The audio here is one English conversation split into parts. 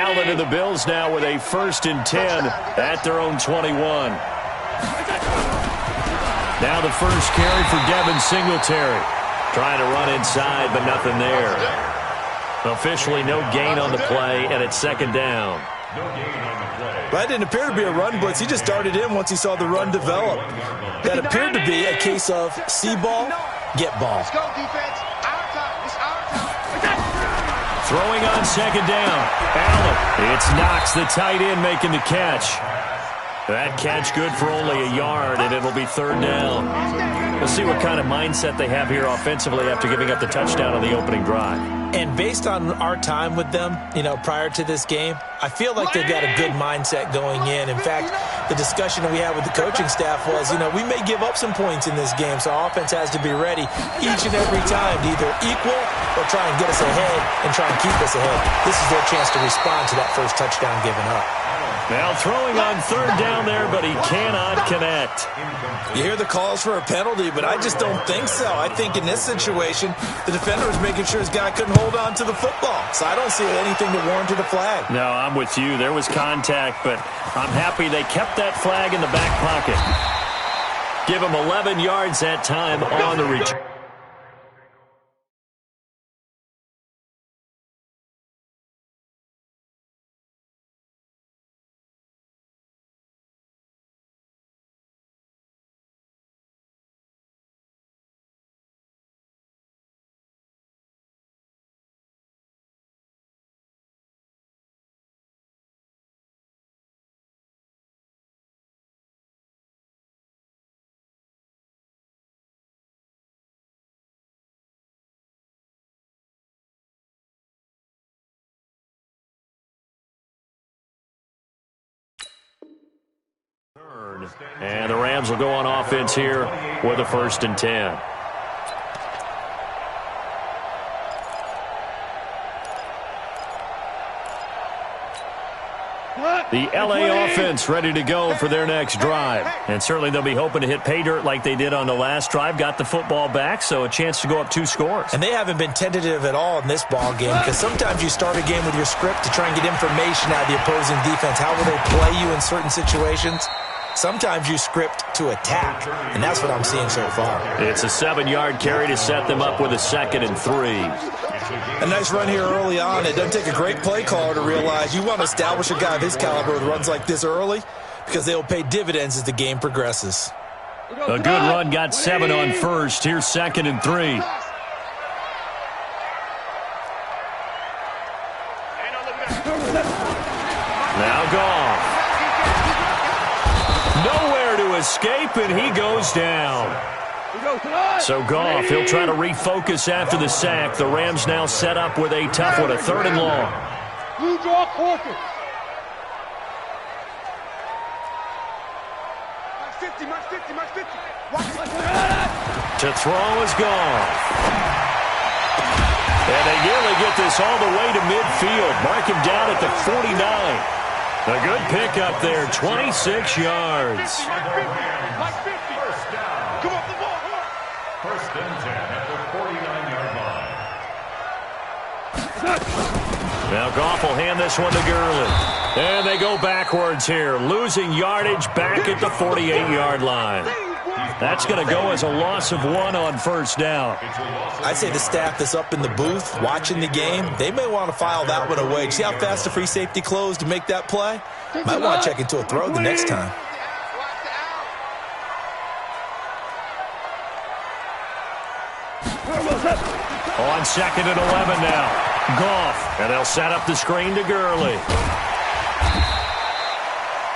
Allen and the Bills now with a 1st and 10 at their own 21. Now the first carry for Devin Singletary. Trying to run inside, but nothing there. Officially no gain on the play, and it's 2nd down. That didn't appear to be a run blitz. He just darted in once he saw the run develop. That appeared to be a case of see ball, get ball. Let's go, defense. Our time. It's our time. Throwing on 2nd down. Allen. It's Knox, the tight end, making the catch. That catch good for only a yard, and it'll be 3rd down. We'll see what kind of mindset they have here offensively after giving up the touchdown on the opening drive. And based on our time with them, prior to this game, I feel like they've got a good mindset going in. In fact, the discussion that we had with the coaching staff was, we may give up some points in this game, so our offense has to be ready each and every time to either equal or try and get us ahead and try and keep us ahead. This is their chance to respond to that first touchdown given up. Now throwing on 3rd down there, but he cannot connect. You hear the calls for a penalty, but I just don't think so. I think in this situation, the defender was making sure his guy couldn't hold on to the football. So I don't see anything that warranted a flag. No, I'm with you. There was contact, but I'm happy they kept that flag in the back pocket. Give him 11 yards that time on the return. And the Rams will go on offense here with a 1st and 10. The LA offense ready to go for their next drive. And certainly they'll be hoping to hit pay dirt like they did on the last drive. Got the football back, so a chance to go up 2 scores. And they haven't been tentative at all in this ball game because sometimes you start a game with your script to try and get information out of the opposing defense. How will they play you in certain situations? Sometimes you script to attack, and that's what I'm seeing so far. It's a 7-yard carry to set them up with a 2nd and 3. A nice run here early on. It doesn't take a great play caller to realize you want to establish a guy of his caliber with runs like this early because they will pay dividends as the game progresses. A good run, got 7 on 1st. Here's 2nd and 3. Now Goff. Nowhere to escape, and he goes down. So Goff, he'll try to refocus after the sack. The Rams now set up with a tough one, a 3rd and long. Blue draw quarter. 50, match 50, match 50. To throw is Goff. And they nearly get this all the way to midfield. Mark him down at the 49. A good pickup there, 26 yards. Come off the ball. 1st and 10 at the 49-yard line. Now Goff will hand this one to Gurley. And they go backwards here, losing yardage back at the 48-yard line. That's going to go as a loss of 1 on 1st down. I'd say the staff that's up in the booth watching the game, they may want to file that one away. See how fast the free safety closed to make that play? Might want to check into a throw the next time. On 2nd and 11 now. Goff, and they'll set up the screen to Gurley.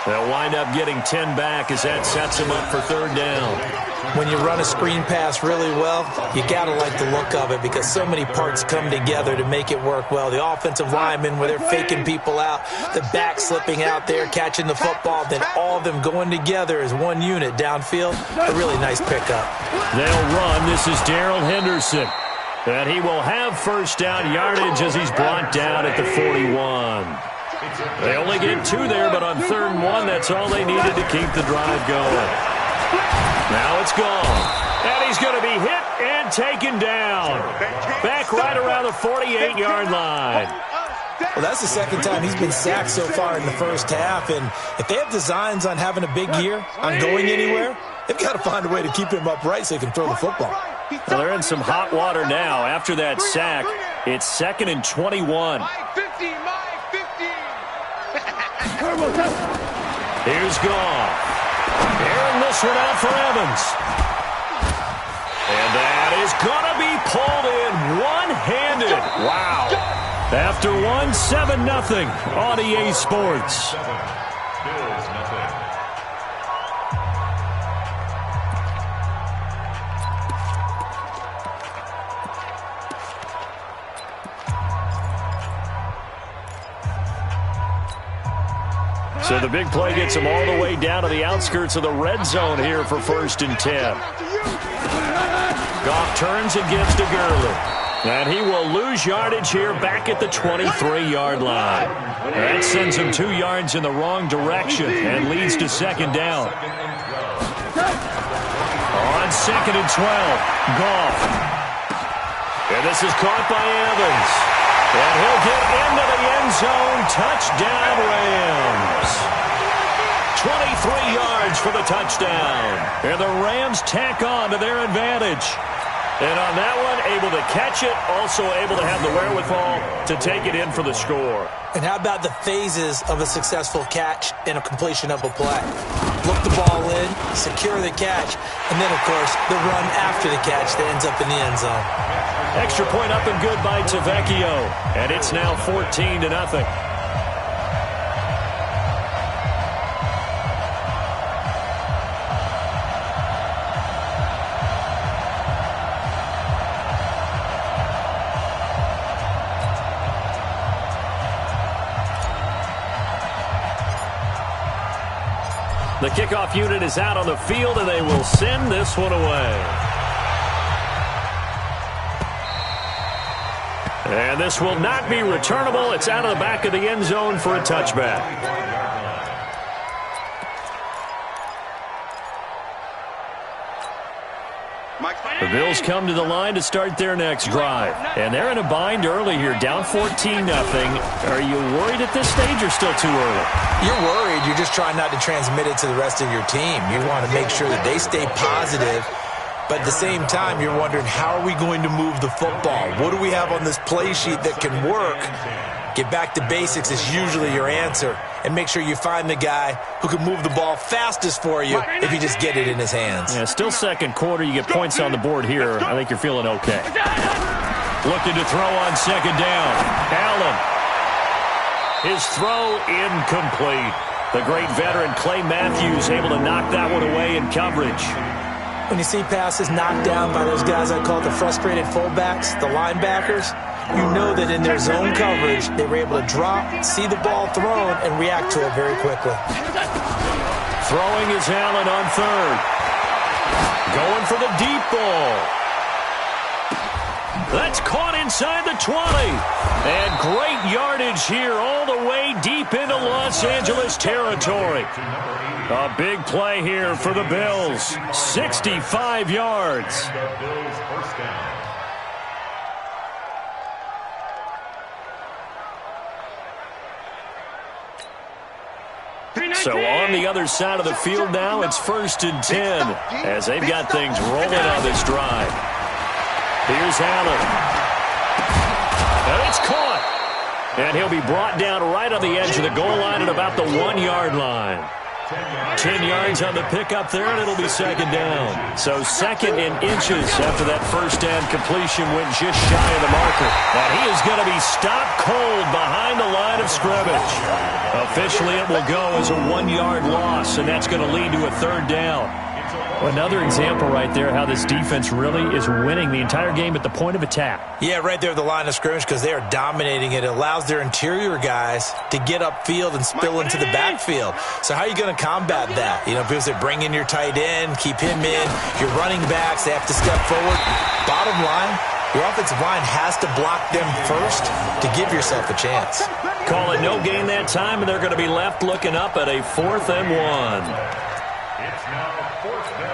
They'll wind up getting 10 back as that sets them up for 3rd down. When you run a screen pass really well, you got to like the look of it because so many parts come together to make it work well. The offensive linemen, where they're faking people out, the back slipping out there, catching the football, then all of them going together as one unit downfield. A really nice pickup. They'll run. This is Darrell Henderson. And he will have 1st down yardage as he's brought down at the 41. They only get 2 there, but on 3rd and 1, that's all they needed to keep the drive going. Now it's gone. And he's going to be hit and taken down. Back right around the 48-yard line. Well, that's the second time he's been sacked so far in the first half, and if they have designs on having a big year, on going anywhere, they've got to find a way to keep him upright so he can throw the football. Well, they're in some hot water now. After that sack, it's 2nd and 21. Here's Goff. Airing this one out for Evans. And that is going to be pulled in one-handed. Wow. After 7-0 on EA Sports. Bills nothing. So the big play gets him all the way down to the outskirts of the red zone here for 1st and 10. Goff turns and gives to Gurley. And he will lose yardage here back at the 23-yard line. That sends him 2 yards in the wrong direction and leads to 2nd down. On 2nd and 12, Goff. And this is caught by Evans. And he'll get into the end zone. Touchdown, Rams. 23 yards for the touchdown. And the Rams tack on to their advantage. And on that one, able to catch it, also able to have the wherewithal to take it in for the score. And how about the phases of a successful catch and a completion of a play? Look the ball in, secure the catch, and then, of course, the run after the catch that ends up in the end zone. Extra point up and good by Tavecchio. And it's now 14-0. The kickoff unit is out on the field, and they will send this one away. And this will not be returnable. It's out of the back of the end zone for a touchback. The Bills come to the line to start their next drive. And they're in a bind early here, down 14-0. Are you worried at this stage or still too early? You're worried. You're just trying not to transmit it to the rest of your team. You want to make sure that they stay positive. But at the same time, you're wondering, how are we going to move the football? What do we have on this play sheet that can work? Get back to basics is usually your answer. And make sure you find the guy who can move the ball fastest for you if you just get it in his hands. Yeah, still second quarter. You get points on the board here. I think you're feeling okay. Looking to throw on 2nd down. Allen. His throw incomplete. The great veteran Clay Matthews able to knock that one away in coverage. When you see passes knocked down by those guys I call the frustrated fullbacks, the linebackers, you know that in their zone coverage, they were able to drop, see the ball thrown, and react to it very quickly. Throwing is Allen on 3rd. Going for the deep ball. That's caught inside the 20. And great yardage here all the way deep into Los Angeles territory. A big play here for the Bills. 65 yards. Bills first down. So on the other side of the field now, it's 1st and 10 as they've got things rolling on this drive. Here's Allen. And it's caught. And he'll be brought down right on the edge of the goal line at about the 1-yard line. 10 yards on the pickup there, and it'll be 2nd down. So 2nd in inches after that first down completion went just shy of the marker. And he is going to be stopped cold behind the line of scrimmage. Officially, it will go as a 1-yard loss, and that's going to lead to a 3rd down. Another example right there how this defense really is winning the entire game at the point of attack. Yeah, right there at the line of scrimmage because they are dominating it. It allows their interior guys to get upfield and spill into the backfield. So how are you going to combat that? You know, people say bring in your tight end, keep him in. Your running backs, they have to step forward. Bottom line, your offensive line has to block them first to give yourself a chance. Call it no gain that time, and they're going to be left looking up at a 4th and 1. It's now 4th down.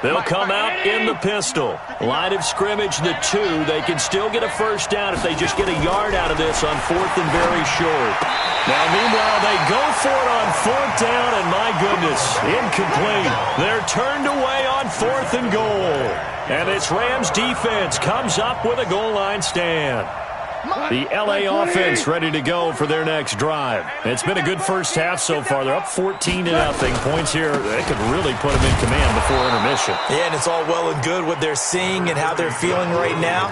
They'll come out in the pistol. Line of scrimmage, the 2. They can still get a first down if they just get a yard out of this on 4th and very short. Now, meanwhile, they go for it on 4th down, and my goodness, incomplete. They're turned away on 4th and goal. And this Rams defense comes up with a goal line stand. The LA offense ready to go for their next drive. It's been a good first half so far. They're up 14-0. Points here, they could really put them in command before intermission. Yeah, and it's all well and good what they're seeing and how they're feeling right now.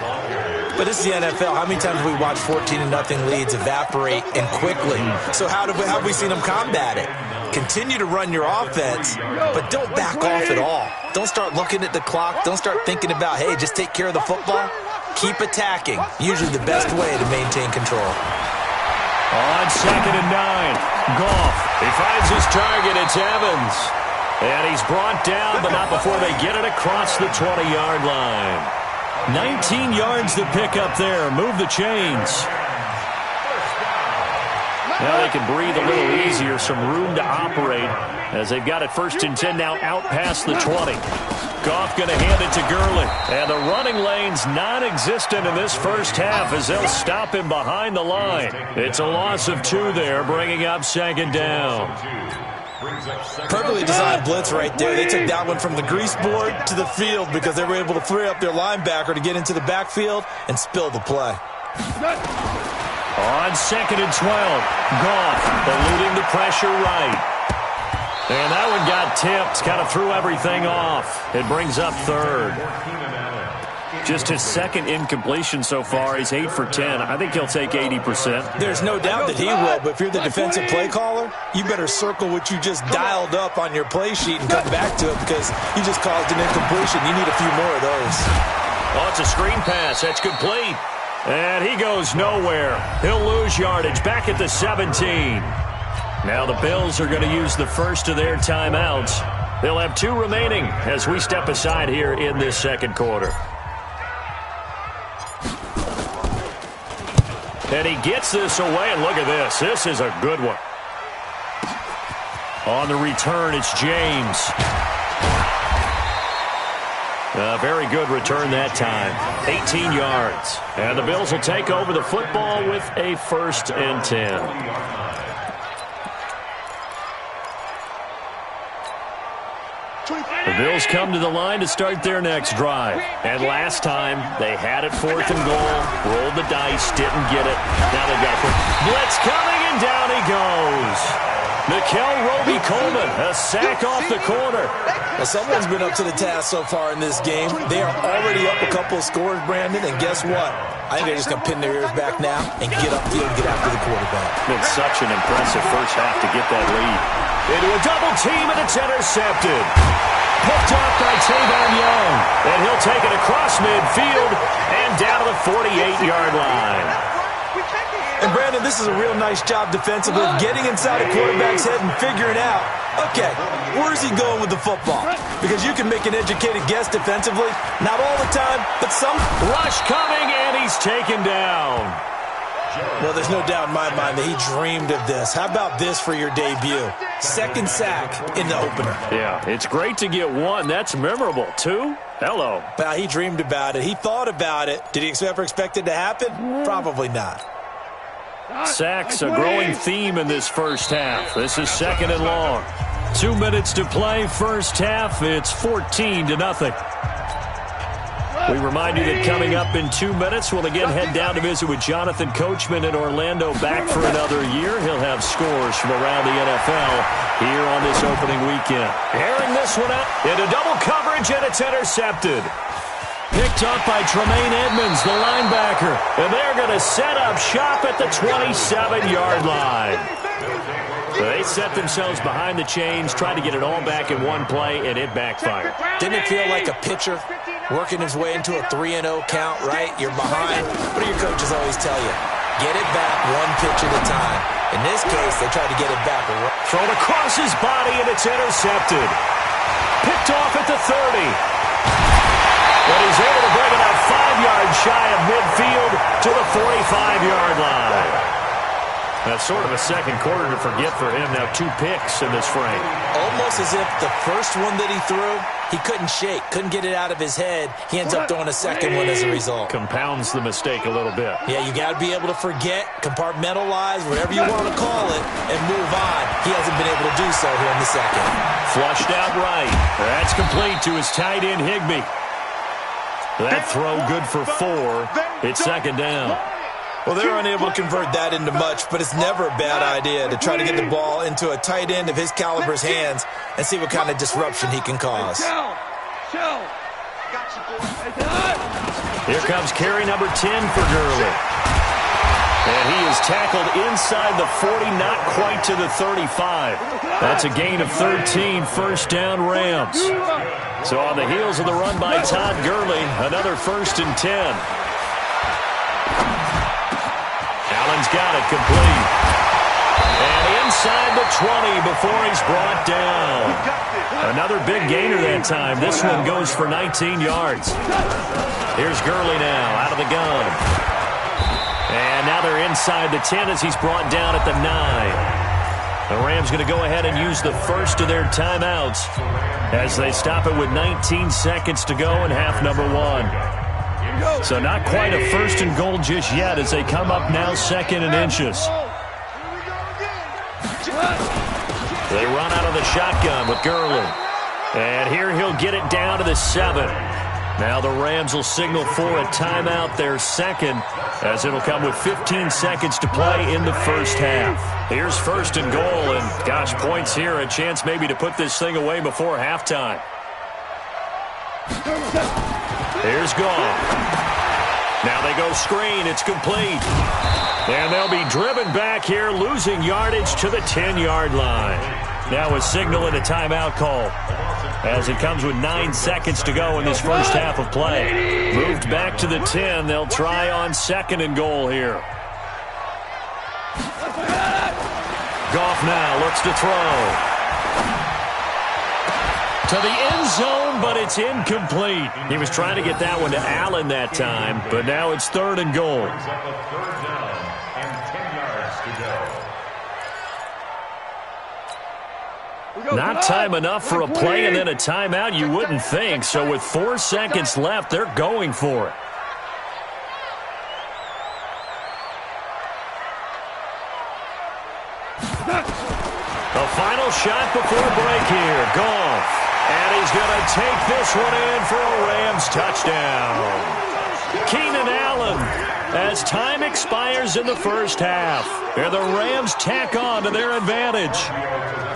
But this is the NFL. How many times have we watched 14-0 leads evaporate and quickly? So how have we seen them combat it? Continue to run your offense, but don't back off at all. Don't start looking at the clock. Don't start thinking about, hey, just take care of the football. Keep attacking. Usually the best way to maintain control. On 2nd and 9, Goff. He finds his target. It's Evans. And he's brought down, but not before they get it across the 20-yard line. 19 yards to pick up there. Move the chains. Now they can breathe a little easier. Some room to operate as they've got it 1st and 10 now out past the 20. Goff going to hand it to Gurley. And the running lane's non-existent in this first half as they'll stop him behind the line. It's a loss of 2 there, bringing up 2nd down. Perfectly designed blitz right there. They took that one from the grease board to the field because they were able to free up their linebacker to get into the backfield and spill the play. On 2nd and 12, Goff eluding the pressure right. And that one got tipped, kind of threw everything off. It brings up 3rd. Just his 2nd incompletion so far. He's 8 for 10. I think he'll take 80%. There's no doubt that he will, but if you're the defensive play caller, you better circle what you just dialed up on your play sheet and come back to it because you just caused an incompletion. You need a few more of those. Oh, it's a screen pass. That's complete. And he goes nowhere. He'll lose yardage back at the 17. Now the Bills are going to use the first of their timeouts. They'll have 2 remaining as we step aside here in this 2nd quarter. And he gets this away, and look at this. This is a good one. On the return, it's James. A very good return that time. 18 yards. And the Bills will take over the football with a 1st and 10. The Bills come to the line to start their next drive. And last time, they had it 4th and goal, rolled the dice, didn't get it. Now they've got a blitz coming, and down he goes. Mikel Roby-Coleman, a sack off the corner. Well, someone's been up to the task so far in this game. They are already up a couple of scores, Brandon, and guess what? I think they're just going to pin their ears back now and get upfield and get after the quarterback. Been such an impressive first half to get that lead. Into a double team, and it's intercepted. Picked off by Tavon Young. And he'll take it across midfield and down to the 48-yard line. And, Brandon, this is a real nice job defensively, getting inside a quarterback's head and figuring out, okay, where's he going with the football? Because you can make an educated guess defensively. Not all the time, but some. Rush coming, and he's taken down. Well, there's no doubt in my mind that he dreamed of this. How about this for your debut? 2nd sack in the opener. Yeah, it's great to get 1. That's memorable. 2? Hello. Well, he dreamed about it. He thought about it. Did he ever expect it to happen? Probably not. Sacks, a growing theme in this first half. This is 2nd and long. 2 minutes to play first half. It's 14-0. We remind you that coming up in 2 minutes, we'll again head down to visit with Jonathan Coachman in Orlando, back for another year. He'll have scores from around the NFL here on this opening weekend. Airing this one out into double coverage, and it's intercepted. Picked up by Tremaine Edmonds, the linebacker. And they're going to set up shop at the 27-yard line. They set themselves behind the chains, tried to get it all back in one play, and it backfired. Didn't it feel like a pitcher working his way into a 3-0 count, right? You're behind. What do your coaches always tell you? Get it back 1 pitch at a time. In this case, they tried to get it back. Thrown across his body, and it's intercepted. Picked off at the 30. But he's able to bring it out 5 yards shy of midfield to the 45-yard line. That's sort of a second quarter to forget for him. Now 2 picks in this frame. Almost as if the first one that he threw, he couldn't shake, couldn't get it out of his head. He ends up throwing a second one as a result. Compounds the mistake a little bit. Yeah, you got to be able to forget, compartmentalize, whatever you want to call it, and move on. He hasn't been able to do so here in the second. Flushed out right. That's complete to his tight end, Higbee. That throw good for 4. It's second down. Well, they're unable to convert that into much, but it's never a bad idea to try to get the ball into a tight end of his caliber's hands and see what kind of disruption he can cause. Here comes carry number 10 for Gurley. And he is tackled inside the 40, not quite to the 35. That's a gain of 13, first down Rams. So on the heels of the run by Todd Gurley, another 1st and 10. Allen's got it complete. And inside the 20 before he's brought down. Another big gainer that time. This one goes for 19 yards. Here's Gurley now out of the gun. And now they're inside the 10 as he's brought down at the 9. The Rams going to go ahead and use the first of their timeouts as they stop it with 19 seconds to go in half number 1. So not quite a 1st and goal just yet as they come up now 2nd and inches. They run out of the shotgun with Gurley. And here he'll get it down to the 7. Now the Rams will signal for a timeout, their second, as it'll come with 15 seconds to play in the first half. Here's 1st and goal, and gosh, points here, a chance maybe to put this thing away before halftime. Here's Goff. Now they go screen. It's complete. And they'll be driven back here, losing yardage to the 10-yard line. Now a signal and a timeout call as it comes with 9 seconds to go in this first half of play. Moved back to the 10. They'll try on 2nd and goal here. Goff now looks to throw. To the end zone, but it's incomplete. He was trying to get that one to Allen that time, but now it's 3rd and goal. Not time enough for a play and then a timeout, you wouldn't think. So with 4 seconds left, they're going for it. The final shot before break here. Goff. And he's going to take this one in for a Rams touchdown. Keenan Allen, as time expires in the first half, and the Rams tack on to their advantage.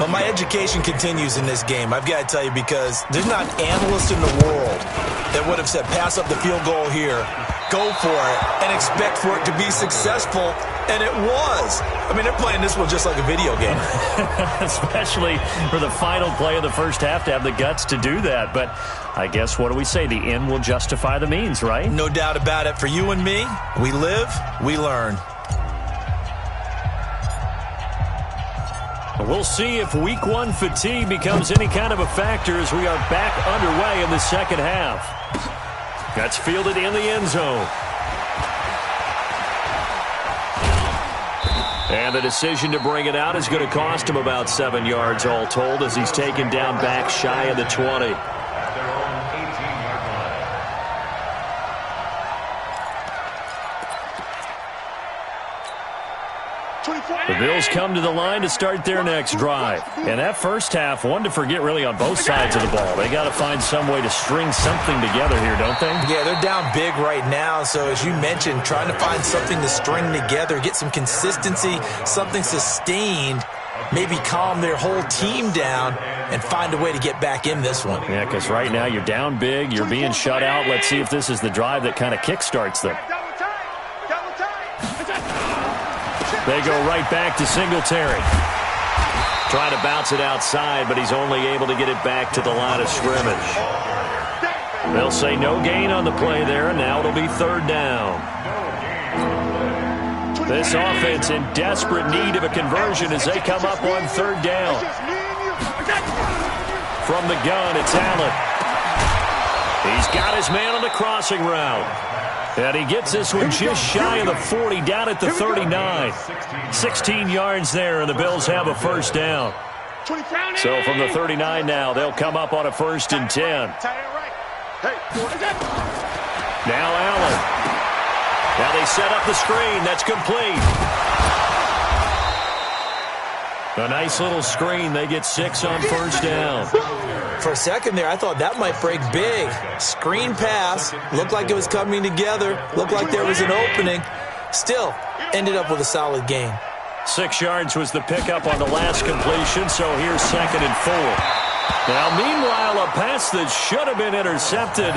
Well, my education continues in this game, I've got to tell you, because there's not an analyst in the world that would have said pass up the field goal here, go for it, and expect for it to be successful. And it was. I mean, they're playing this one just like a video game. Especially for the final play of the first half to have the guts to do that. But I guess, what do we say? The end will justify the means, right? No doubt about it. For you and me, we live, we learn. We'll see if week 1 fatigue becomes any kind of a factor as we are back underway in the second half. That's fielded in the end zone. And the decision to bring it out is going to cost him about 7 yards all told as he's taken down back shy of the 20. The Bills come to the line to start their next drive. And that first half, one to forget really on both sides of the ball. They got to find some way to string something together here, don't they? Yeah, they're down big right now. So as you mentioned, trying to find something to string together, get some consistency, something sustained, maybe calm their whole team down and find a way to get back in this one. Yeah, because right now you're down big, you're being shut out. Let's see if this is the drive that kind of kickstarts them. They go right back to Singletary. Trying to bounce it outside, but he's only able to get it back to the line of scrimmage. They'll say no gain on the play there, and now it'll be 3rd down. This offense in desperate need of a conversion as they come up on 3rd down. From the gun, it's Allen. He's got his man on the crossing route. And he gets this one just shy of the 40, down at the 39. 16 yards there, and the Bills have a first down. So from the 39 now, they'll come up on a 1st and 10. Now Allen. Now they set up the screen. That's complete. A nice little screen. They get 6 on 1st down. For a second there, I thought that might break big. Screen pass. Looked like it was coming together. Looked like there was an opening. Still, ended up with a solid gain. 6 yards was the pickup on the last completion, so here's 2nd and 4. Now, meanwhile, a pass that should have been intercepted,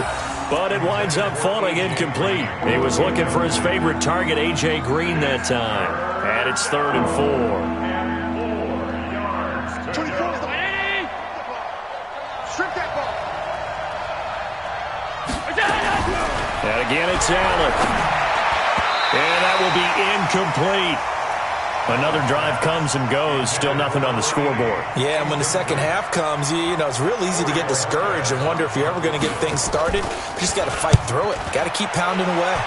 but it winds up falling incomplete. He was looking for his favorite target, A.J. Green, that time. And it's 3rd and 4. And again, it's Allen. And that will be incomplete. Another drive comes and goes. Still nothing on the scoreboard. Yeah, and when the second half comes, you know, it's real easy to get discouraged and wonder if you're ever going to get things started. You just got to fight through it. Got to keep pounding away.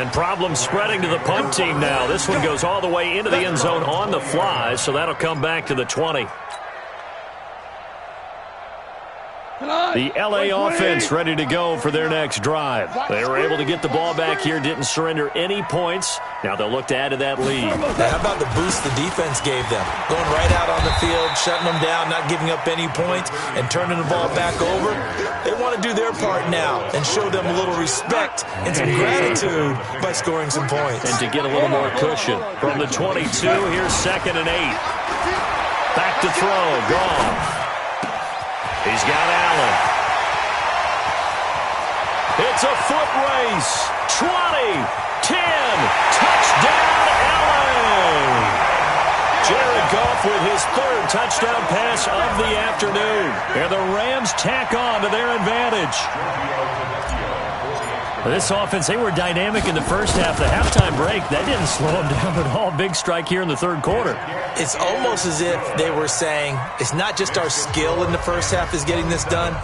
And problems spreading to the punt team now. This one goes all the way into the end zone on the fly, so that'll come back to the 20. The L.A. offense ready to go for their next drive. They were able to get the ball back here, didn't surrender any points. Now they'll look to add to that lead. Now, how about the boost the defense gave them? Going right out on the field, shutting them down, not giving up any points, and turning the ball back over. They want to do their part now and show them a little respect and some gratitude by scoring some points. And to get a little more cushion. From the 22, here's 2nd and 8. Back to throw, gone. He's got Allen. It's a foot race. 20, 10, touchdown, Allen. Jared Goff with his 3rd touchdown pass of the afternoon. And the Rams tack on to their advantage. This offense, they were dynamic in the first half. The halftime break, that didn't slow them down at all. Big strike here in the 3rd quarter. It's almost as if they were saying, it's not just our skill in the first half is getting this done,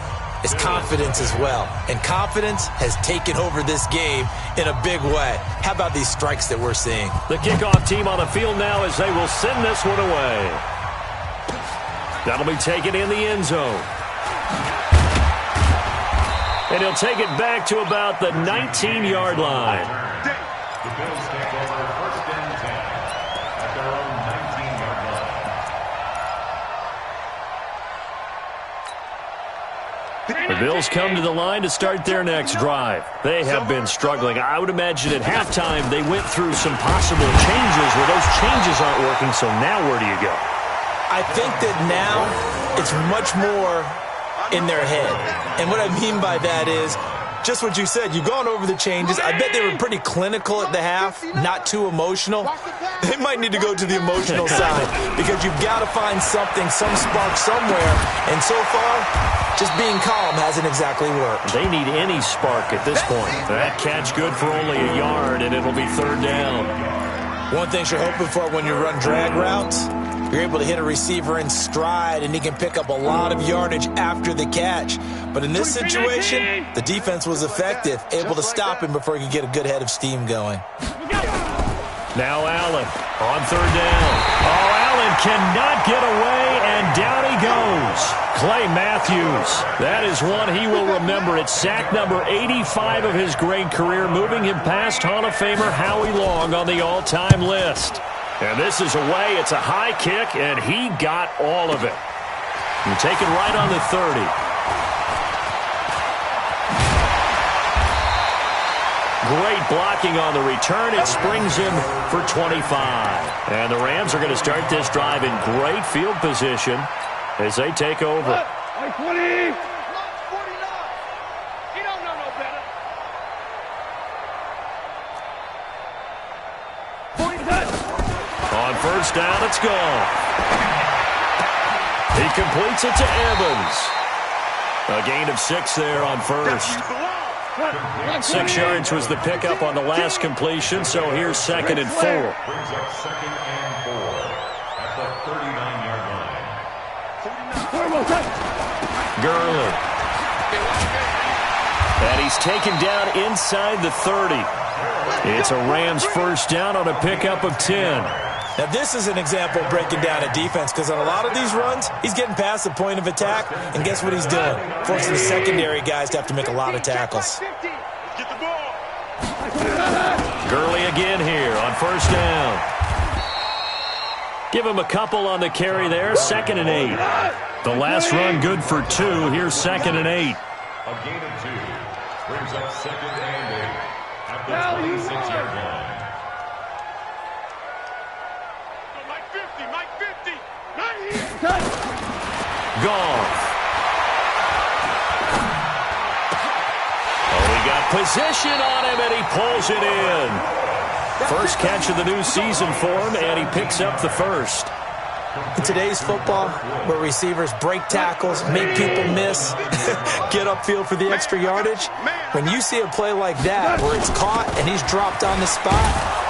it's confidence as well. And confidence has taken over this game in a big way. How about these strikes that we're seeing? The kickoff team on the field now as they will send this one away. That'll be taken in the end zone. And he'll take it back to about the 19-yard line. The Bills take over 1st and 10 at their own 19-yard line. The Bills come to the line to start their next drive. They have been struggling. I would imagine at halftime they went through some possible changes where those changes aren't working, so now where do you go? I think that now it's much more in their head. And what I mean by that is just what you said. You've gone over the changes. I bet they were pretty clinical at the half, not too emotional. They might need to go to the emotional side because you've got to find something, some spark somewhere. And so far, just being calm hasn't exactly worked. They need any spark at this point. That catch good for only a yard, and it'll be 3rd down. One thing you're hoping for when you run drag routes, you're able to hit a receiver in stride, and he can pick up a lot of yardage after the catch. But in this situation, the defense was effective, able to stop him before he could get a good head of steam going. Now Allen on 3rd down. Oh, Allen cannot get away, and down he goes. Clay Matthews. That is one he will remember. It's sack number 85 of his great career, moving him past Hall of Famer Howie Long on the all-time list. And this is away. It's a high kick, and he got all of it. And taken right on the 30. Great blocking on the return. It springs him for 25. And the Rams are going to start this drive in great field position as they take over. 20. You don't know no better. 40 touch. On 1st down, it's gone. He completes it to Evans. A gain of 6 there on 1st. 6 yards was the pickup on the last completion, so here's 2nd and 4. Brings up 2nd and 4 at the 39-yard line. Gurley. And he's taken down inside the 30. It's a Rams first down on a pickup of 10. Now, this is an example of breaking down a defense because on a lot of these runs, he's getting past the point of attack, and guess what he's doing? Forcing the secondary guys to have to make a lot of tackles. Gurley again here on first down. Give him a couple on the carry there, 2nd and 8. The last run good for 2. Here's 2nd and 8. A gain of 2 brings up 2nd and 8 at the 26-yard line. Goff. Oh, he got position on him, and he pulls it in. First catch of the new season for him, and he picks up the first. In today's football, where receivers break tackles, make people miss, get upfield for the extra yardage, when you see a play like that where it's caught and he's dropped on the spot,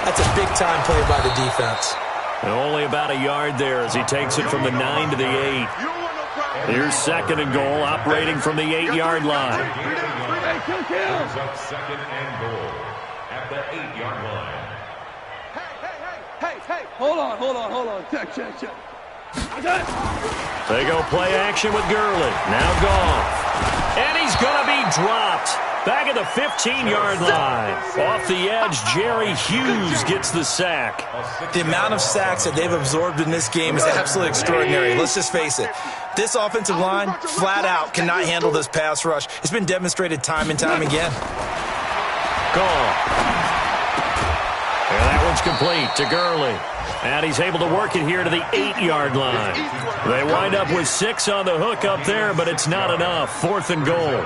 that's a big-time play by the defense. And only about a yard there as he takes it from the 9 to the 8. Here's 2nd and goal, operating from the 8-yard line. Brings up 2nd and goal at the 8-yard line. Hey, hold on. Check. They go play action with Gurley. Now Goff. And he's going to be dropped. Back at the 15-yard line. Off the edge, Jerry Hughes gets the sack. The amount of sacks that they've absorbed in this game is absolutely extraordinary. Let's just face it. This offensive line, flat out, cannot handle this pass rush. It's been demonstrated time and time again. Goff. And that one's complete to Gurley. And he's able to work it here to the 8-yard line. They wind up with 6 on the hook up there, but it's not enough. 4th and goal.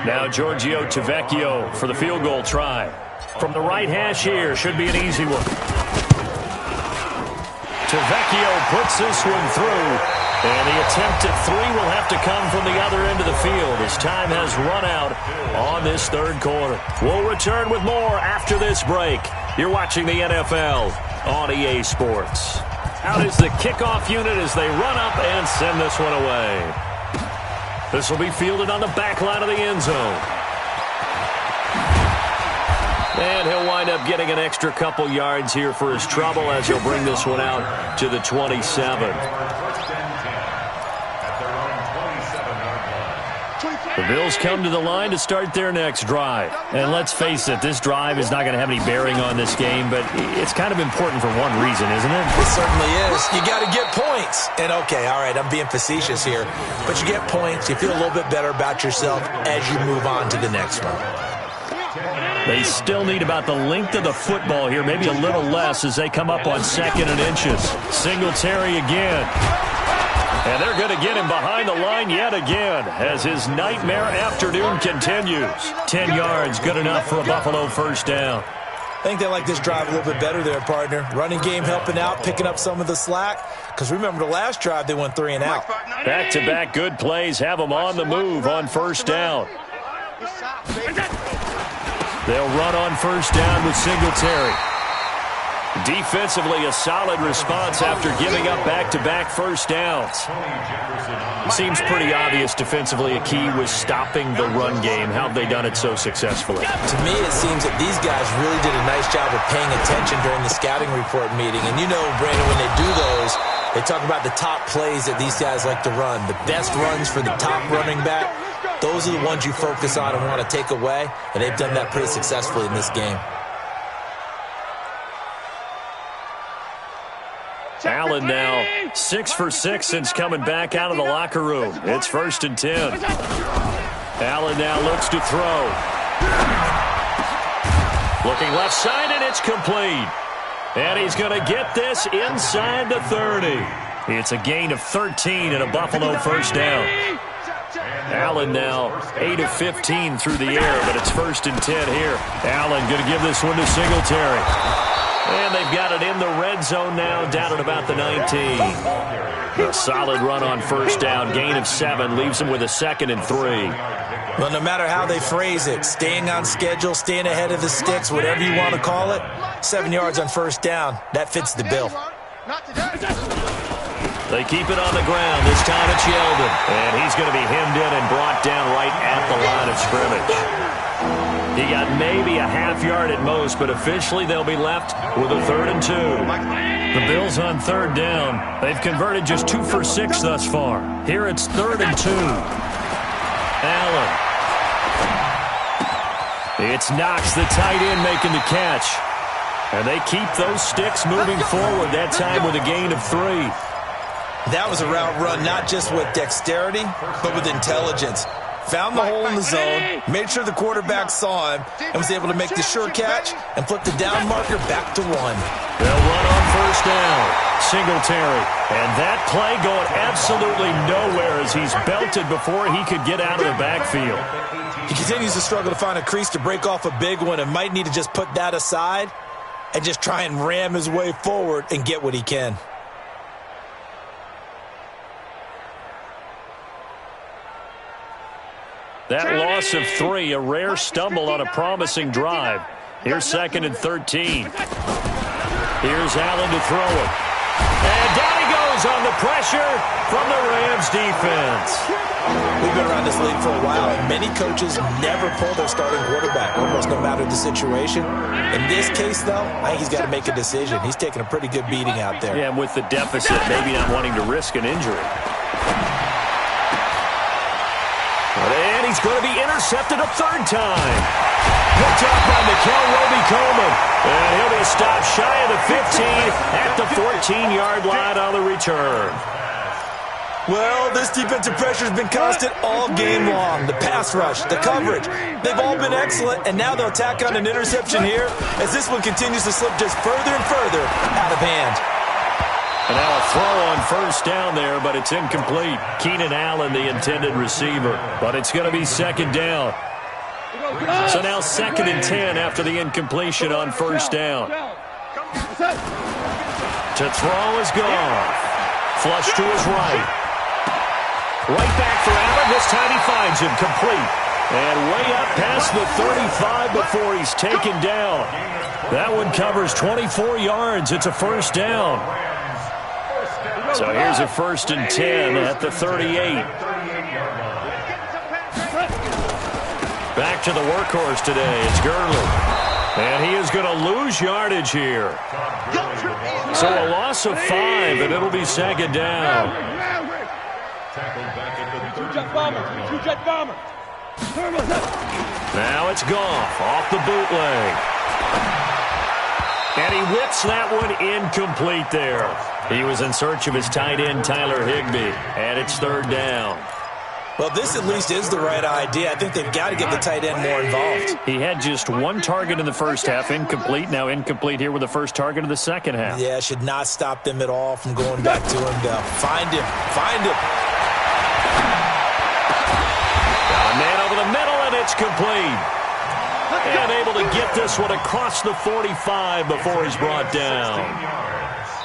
Now Giorgio Tavecchio for the field goal try. From the right hash here, should be an easy one. Tavecchio puts this one through. And the attempt at 3 will have to come from the other end of the field as time has run out on this 3rd quarter. We'll return with more after this break. You're watching the NFL on EA Sports. Out is the kickoff unit as they run up and send this one away. This will be fielded on the back line of the end zone. And he'll wind up getting an extra couple yards here for his trouble as he'll bring this one out to the 27. The Bills come to the line to start their next drive. And let's face it, this drive is not going to have any bearing on this game, but it's kind of important for one reason, isn't it? It certainly is. You got to get points. And okay, all right, I'm being facetious here, but you get points, you feel a little bit better about yourself as you move on to the next one. They still need about the length of the football here, maybe a little less as they come up on 2nd and inches. Singletary again. And they're going to get him behind the line yet again as his nightmare afternoon continues. 10 yards, good enough for a Buffalo first down. I think they like this drive a little bit better there, partner. Running game helping out, picking up some of the slack. Because remember, the last drive, they went 3 and out. Back-to-back good plays have them on the move on first down. They'll run on first down with Singletary. Defensively, a solid response after giving up back-to-back first downs. It seems pretty obvious defensively a key was stopping the run game. How have they done it so successfully? To me, it seems that these guys really did a nice job of paying attention during the scouting report meeting. And you know, Brandon, when they do those, they talk about the top plays that these guys like to run. The best runs for the top running back, those are the ones you focus on and want to take away. And they've done that pretty successfully in this game. Allen now 6 for 6 since coming back out of the locker room. It's 1st and 10. Allen now looks to throw. Looking left side, and it's complete. And he's going to get this inside the 30. It's a gain of 13 and a Buffalo first down. Allen now 8 of 15 through the air, but it's 1st and 10 here. Allen going to give this one to Singletary. And they've got it in the red zone now, down at about the 19. A solid run on first down. Gain of 7 leaves them with a 2nd and 3. Well, no matter how they phrase it, staying on schedule, staying ahead of the sticks, whatever you want to call it, 7 yards on first down, that fits the bill. They keep it on the ground. This time it's Yeldon. And he's going to be hemmed in and brought down right at the line of scrimmage. He got maybe a half yard at most, but officially they'll be left with a 3rd and 2. The Bills on 3rd down. They've converted just 2 for 6 thus far. Here it's 3rd and 2. Allen. It's Knox, the tight end, making the catch. And they keep those sticks moving forward, that time with a gain of 3. That was a route run not just with dexterity, but with intelligence. Found the hole in the zone, made sure the quarterback saw him, and was able to make the sure catch and flip the down marker back to 1. They'll run on 1st down. Singletary. And that play going absolutely nowhere as he's belted before he could get out of the backfield. He continues to struggle to find a crease to break off a big one and might need to just put that aside and just try and ram his way forward and get what he can. That loss of 3, a rare stumble on a promising drive. Here's 2nd and 13. Here's Allen to throw it. And down he goes on the pressure from the Rams defense. We've been around this league for a while, and many coaches never pull their starting quarterback, almost no matter the situation. In this case, though, I think he's got to make a decision. He's taking a pretty good beating out there. Yeah, and with the deficit, maybe not wanting to risk an injury. And he's going to be intercepted a 3rd time. Picked up by Mikel Roby-Coleman. And he'll be stopped shy of the 15 at the 14-yard line on the return. Well, this defensive pressure has been constant all game long. The pass rush, the coverage, they've all been excellent, and now they'll tack on an interception here as this one continues to slip just further and further out of hand. And now a throw on 1st down there, but it's incomplete. Keenan Allen, the intended receiver, but it's going to be 2nd down. So now 2nd and 10 after the incompletion on 1st down. To throw is gone. Flush to his right. Right back for Allen. This time he finds him complete. And way up past the 35 before he's taken down. That one covers 24 yards. It's a 1st down. So here's a 1st and 10 at the 38. Back to the workhorse today. It's Gurley. And he is going to lose yardage here. So a loss of 5, and it'll be 2nd down. Now it's Goff off the bootleg. And he whips that one incomplete there. He was in search of his tight end, Tyler Higbee, and it's 3rd down. Well, this at least is the right idea. I think they've got to get the tight end more involved. He had just 1 target in the 1st half, incomplete. Now incomplete here with the 1st target of the 2nd half. Yeah, should not stop them at all from going back to him, though. Find him. Find him. Got a man over the middle, and it's complete. And able to get this one across the 45 before he's brought down.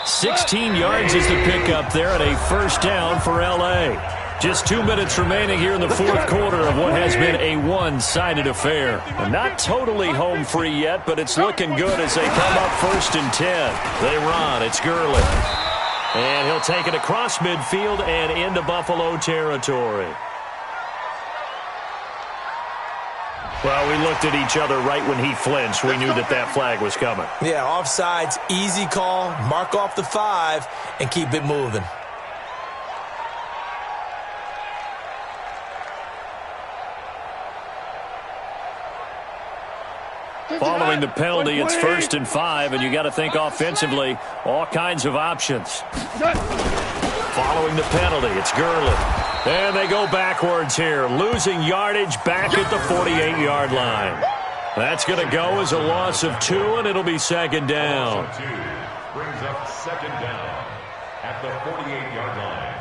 16 yards is the pickup there at a 1st down for L.A. Just 2 minutes remaining here in the 4th quarter of what has been a one-sided affair. Not totally home free yet, but it's looking good as they come up 1st and 10. They run. It's Gurley. And he'll take it across midfield and into Buffalo territory. Well, we looked at each other right when he flinched. We knew that that flag was coming. Yeah, offsides, easy call, mark off the 5, and keep it moving. Following the penalty, it's 1st and 5, and you got to think offensively, all kinds of options. Following the penalty, it's Gurley. And they go backwards here, losing yardage back at the 48-yard line. That's going to go as a loss of 2, and it'll be 2nd down. Brings up 2nd down at the 48-yard line.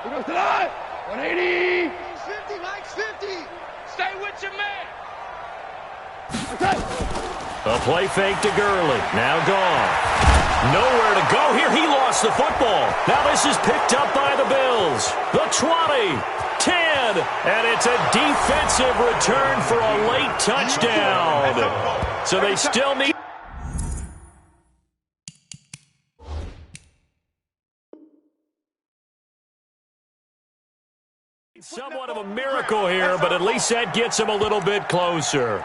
180. 50, Mike's 50. Stay with your man. A play fake to Gurley. Now gone. Nowhere to go here. He lost the football. Now this is picked up by the Bills. The 20, 10, and it's a defensive return for a late touchdown. So they still need Somewhat of a miracle here, but at least that gets him a little bit closer.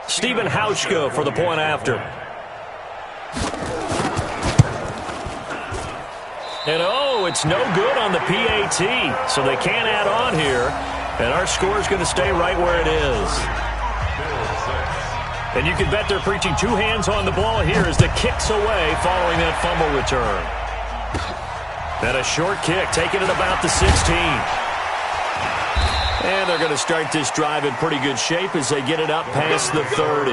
Stephen Hauschka for the point after. And oh, it's no good on the PAT, so they can't add on here. And our score is going to stay right where it is. And you can bet they're preaching two hands on the ball here as the kick's away following that fumble return. And a short kick, taking it about the 16. And they're going to start this drive in pretty good shape as they get it up past the 30.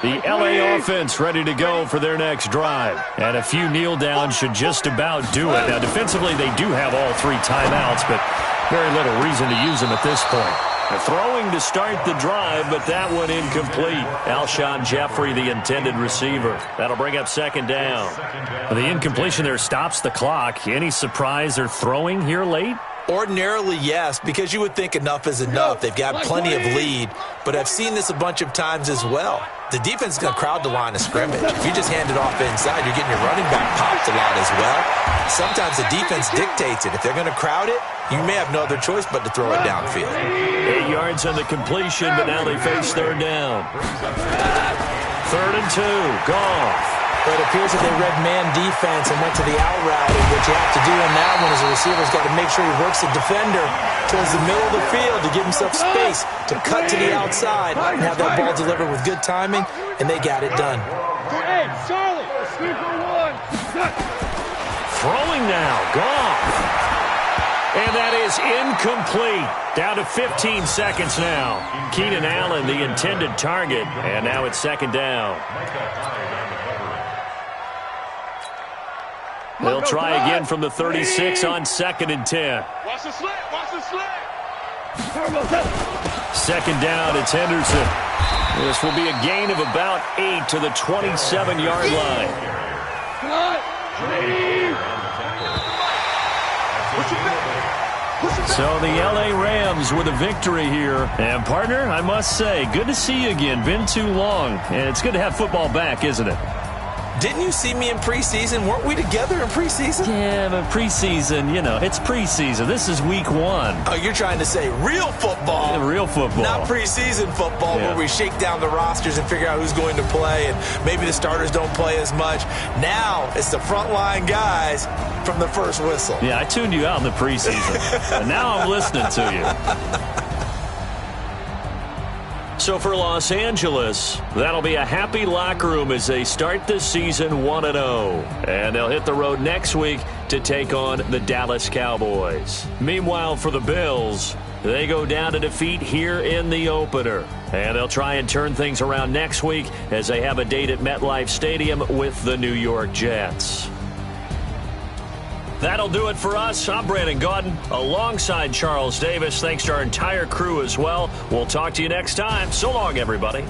The LA offense ready to go for their next drive. And a few kneel downs should just about do it. Now, defensively, they do have all three timeouts, but very little reason to use them at this point. They're throwing to start the drive, but that one incomplete. Alshon Jeffrey, the intended receiver. That'll bring up second down. The incompletion there stops the clock. Any surprise they're throwing here late? Ordinarily, yes, because you would think enough is enough. They've got plenty of lead, but I've seen this a bunch of times as well. The defense is going to crowd the line of scrimmage. If you just hand it off inside, you're getting your running back popped a lot as well. Sometimes the defense dictates it. If they're going to crowd it, you may have no other choice but to throw it downfield. 8 yards on the completion, but now they face third down. 3rd and 2, Goff. But it appears that they read man defense and went to the out route. And what you have to do in that one is the receiver's got to make sure he works the defender towards the middle of the field to give himself space to cut to the outside and have that ball delivered with good timing, and they got it done. Hey, Charlie, sweeper one. Throwing now, Goff. And that is incomplete. Down to 15 seconds now. Keenan Allen, the intended target, and now it's second down. They'll try again from the 36 on 2nd and 10. Watch the slant, watch the slant. Second down, it's Henderson. This will be a gain of about 8 to the 27-yard line. So the LA Rams with a victory here. And partner, I must say, good to see you again. Been too long. And it's good to have football back, isn't it? Didn't you see me in preseason? Weren't we together in preseason? Yeah, but preseason, you know, it's preseason. This is week 1. Oh, you're trying to say real football. Yeah, real football. Not preseason football where we shake down the rosters and figure out who's going to play, and maybe the starters don't play as much. Now it's the frontline guys from the first whistle. Yeah, I tuned you out in the preseason. And now I'm listening to you. So for Los Angeles, that'll be a happy locker room as they start the season 1-0. And they'll hit the road next week to take on the Dallas Cowboys. Meanwhile, for the Bills, they go down to defeat here in the opener. And they'll try and turn things around next week as they have a date at MetLife Stadium with the New York Jets. That'll do it for us. I'm Brandon Gaudin alongside Charles Davis. Thanks to our entire crew as well. We'll talk to you next time. So long, everybody.